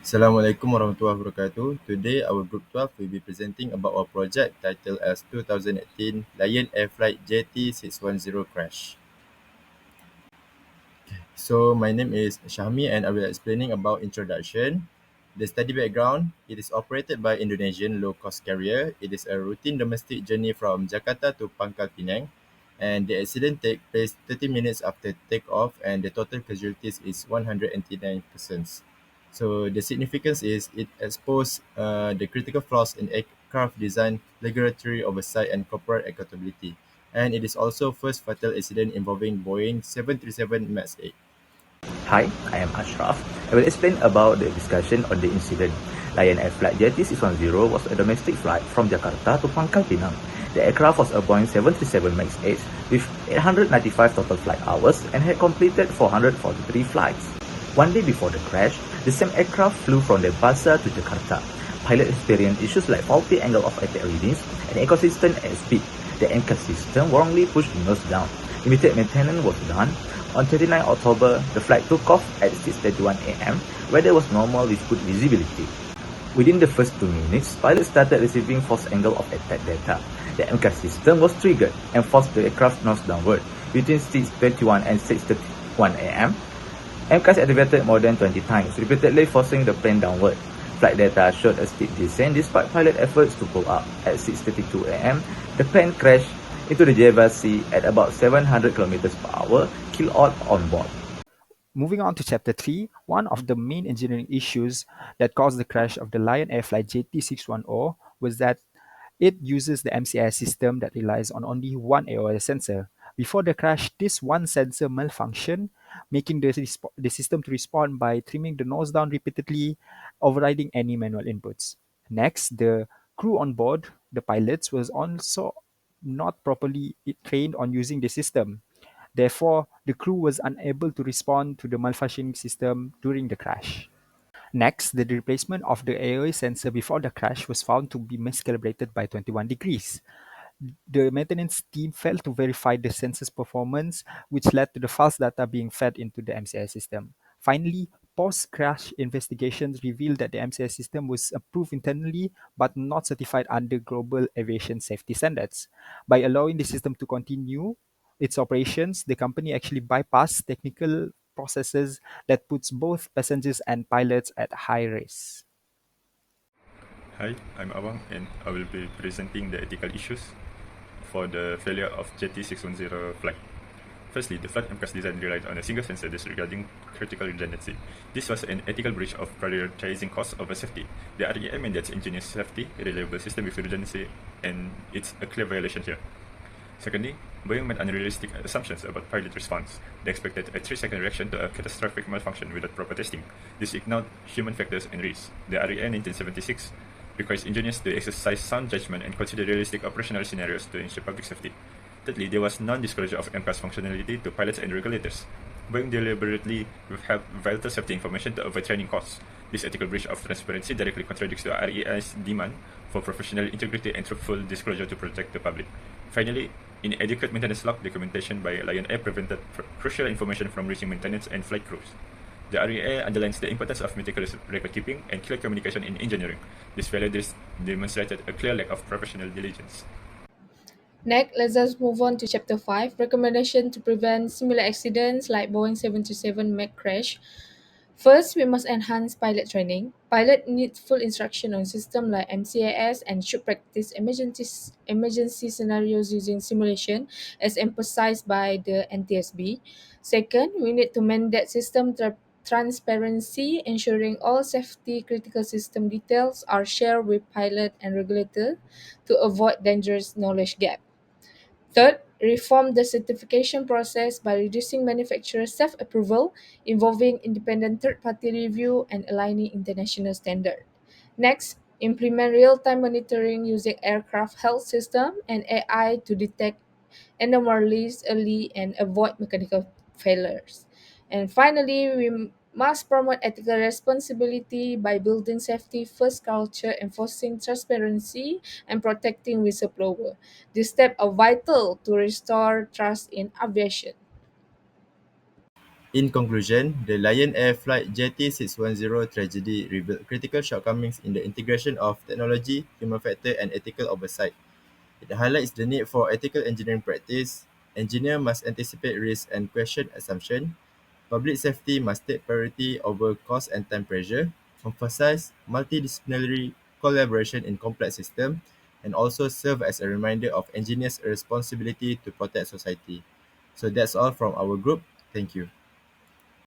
Assalamualaikum warahmatullahi wabarakatuh. Today, our Group 12 will be presenting about our project titled as 2018 Lion Air Flight JT610 Crash. So, my name is Shahmi and I will explaining about introduction. The study background, it is operated by Indonesian low-cost carrier. It is a routine domestic journey from Jakarta to Pangkal Pinang. And the accident take place 30 minutes after takeoff and the total casualties is 189 persons. So the significance is it exposed the critical flaws in aircraft design, regulatory oversight, and corporate accountability. And it is also first fatal accident involving Boeing 737 MAX 8. Hi, I am Ashraf. I will explain about the discussion on the incident. Lion Air Flight JT610 was a domestic flight from Jakarta to Pangkal Pinang. The aircraft was a Boeing 737 MAX 8 with 895 total flight hours and had completed 443 flights. One day before the crash, the same aircraft flew from Denpasar to Jakarta. Pilot experienced issues like faulty angle of attack readings and inconsistent airspeed. The MCAS system wrongly pushed the nose down. Immediate maintenance was done. On 29 October, the flight took off at 6:31 a.m. Weather was normal with good visibility. Within the first 2 minutes, pilots started receiving false angle of attack data. The MCAS system was triggered and forced the aircraft nose downward. Between 6:21 and 6:31 a.m., MCAS activated more than 20 times, repeatedly forcing the plane downward. Flight data showed a steep descent despite pilot efforts to pull up. At 6:32 a.m., the plane crashed into the Java Sea at about 700 kilometers per hour, killed all on board. Moving on to Chapter 3, one of the main engineering issues that caused the crash of the Lion Air Flight JT610 was that it uses the MCIS system that relies on only one AOS sensor. Before the crash, this one sensor malfunctioned, making the system to respond by trimming the nose down repeatedly, overriding any manual inputs. Next, the crew on board, the pilots, was also not properly trained on using the system. Therefore, the crew was unable to respond to the malfunctioning system during the crash. Next, the replacement of the AOA sensor before the crash was found to be miscalibrated by 21 degrees. The maintenance team failed to verify the sensor's performance, which led to the false data being fed into the MCI system. Finally, post-crash investigations revealed that the MCI system was approved internally but not certified under global aviation safety standards. By allowing the system to continue its operations, the company actually bypassed technical processes that puts both passengers and pilots at high risk. Hi, I'm Awang and I will be presenting the ethical issues for the failure of JT610 flight. Firstly, the flight MCAS design relied on a single sensor disregarding critical redundancy. This was an ethical breach of prioritizing cost over safety. The REA mandates engineers safety, a reliable system with redundancy, and it's a clear violation here. Secondly, Boeing made unrealistic assumptions about pilot response. They expected a 3-second reaction to a catastrophic malfunction without proper testing. This ignored human factors and risks. The REA 1976 requires engineers to exercise sound judgment and consider realistic operational scenarios to ensure public safety. Thirdly, there was non-disclosure of MCAS functionality to pilots and regulators. Boeing deliberately withheld vital safety information to avoid training costs. This ethical breach of transparency directly contradicts the REA's demand for professional integrity and truthful disclosure to protect the public. Finally, inadequate maintenance log documentation by Lion Air prevented crucial information from reaching maintenance and flight crews. The REA underlines the importance of meticulous record keeping and clear communication in engineering. This failure demonstrated a clear lack of professional diligence. Next, let's just move on to Chapter 5, Recommendation to Prevent Similar Accidents like Boeing 737 MAX crash. First, we must enhance pilot training. Pilot need full instruction on system like MCAS and should practice emergency scenarios using simulation as emphasized by the NTSB. Second, we need to mandate system transparency, ensuring all safety critical system details are shared with pilot and regulator to avoid dangerous knowledge gap. Third, reform the certification process by reducing manufacturer self-approval, involving independent third-party review, and aligning international standards. Next, implement real-time monitoring using aircraft health system and AI to detect anomalies early and avoid mechanical failures. And finally, we must promote ethical responsibility by building safety first culture, enforcing transparency, and protecting whistleblower. These steps are vital to restore trust in aviation. In conclusion, the Lion Air Flight JT610 tragedy revealed critical shortcomings in the integration of technology, human factor, and ethical oversight. It highlights the need for ethical engineering practice. Engineers must anticipate risk and question assumption. Public safety must take priority over cost and time pressure, emphasize multidisciplinary collaboration in complex systems, and also serve as a reminder of engineers' responsibility to protect society. So that's all from our group. Thank you.